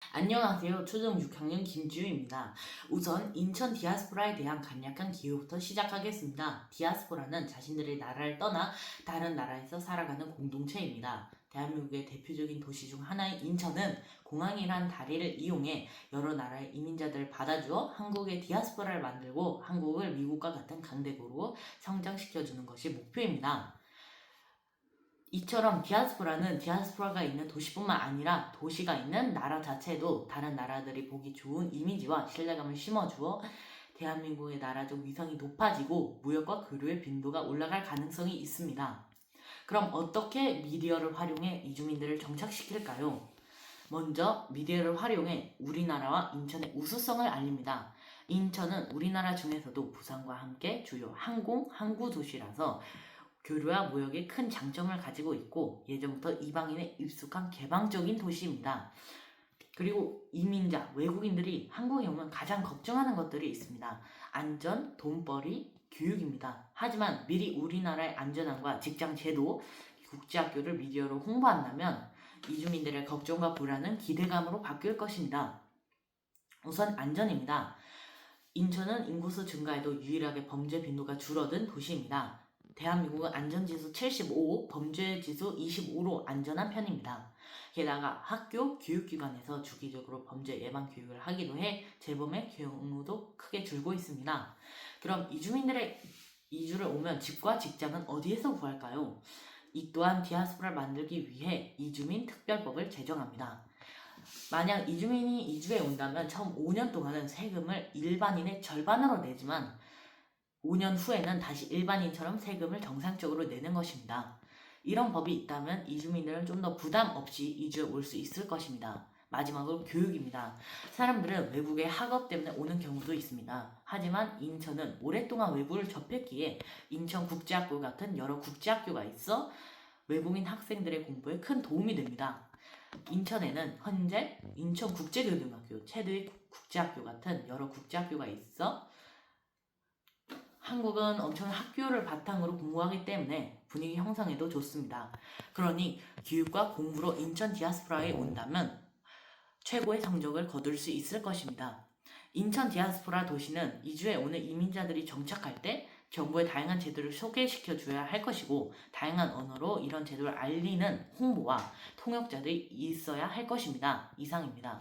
안녕하세요. 초등 6학년 김지우입니다. 우선 인천 디아스포라에 대한 간략한 기호부터 시작하겠습니다. 디아스포라는 자신들의 나라를 떠나 다른 나라에서 살아가는 공동체입니다. 대한민국의 대표적인 도시 중 하나인 인천은 공항이란 다리를 이용해 여러 나라의 이민자들을 받아주어 한국의 디아스포라를 만들고 한국을 미국과 같은 강대국으로 성장시켜주는 것이 목표입니다. 이처럼 디아스포라는 디아스포라가 있는 도시뿐만 아니라 도시가 있는 나라 자체에도 다른 나라들이 보기 좋은 이미지와 신뢰감을 심어주어 대한민국의 나라적 위상이 높아지고 무역과 교류의 빈도가 올라갈 가능성이 있습니다. 그럼 어떻게 미디어를 활용해 이주민들을 정착시킬까요? 먼저 미디어를 활용해 우리나라와 인천의 우수성을 알립니다. 인천은 우리나라 중에서도 부산과 함께 주요 항구 도시라서 교류와 무역에 큰 장점을 가지고 있고 예전부터 이방인에 익숙한 개방적인 도시입니다. 그리고 이민자, 외국인들이 한국에 오면 가장 걱정하는 것들이 있습니다. 안전, 돈벌이, 교육입니다. 하지만 미리 우리나라의 안전함과 직장 제도, 국제학교를 미디어로 홍보한다면 이주민들의 걱정과 불안은 기대감으로 바뀔 것입니다. 우선 안전입니다. 인천은 인구수 증가에도 유일하게 범죄 빈도가 줄어든 도시입니다. 대한민국은 안전지수 75, 범죄지수 25로 안전한 편입니다. 게다가 학교, 교육기관에서 주기적으로 범죄 예방 교육을 하기도 해 재범의 경우도 크게 줄고 있습니다. 그럼 이주민들의 이주를 오면 집과 직장은 어디에서 구할까요? 이 또한 디아스포라를 만들기 위해 이주민 특별법을 제정합니다. 만약 이주민이 이주해 온다면 처음 5년 동안은 세금을 일반인의 절반으로 내지만 5년 후에는 다시 일반인처럼 세금을 정상적으로 내는 것입니다. 이런 법이 있다면 이주민들은 좀 더 부담 없이 이주해 올 수 있을 것입니다. 마지막으로 교육입니다. 사람들은 외국의 학업 때문에 오는 경우도 있습니다. 하지만 인천은 오랫동안 외부를 접했기에 인천국제학교 같은 여러 국제학교가 있어 외국인 학생들의 공부에 큰 도움이 됩니다. 인천에는 현재 인천국제교육학교, 체드윅 국제학교 같은 여러 국제학교가 있어 한국은 엄청난 학교를 바탕으로 공부하기 때문에 분위기 형성에도 좋습니다. 그러니 교육과 공부로 인천 디아스포라에 온다면 최고의 성적을 거둘 수 있을 것입니다. 인천 디아스포라 도시는 이주해 오는 이민자들이 정착할 때 정부의 다양한 제도를 소개시켜 줘야 할 것이고 다양한 언어로 이런 제도를 알리는 홍보와 통역자들이 있어야 할 것입니다. 이상입니다.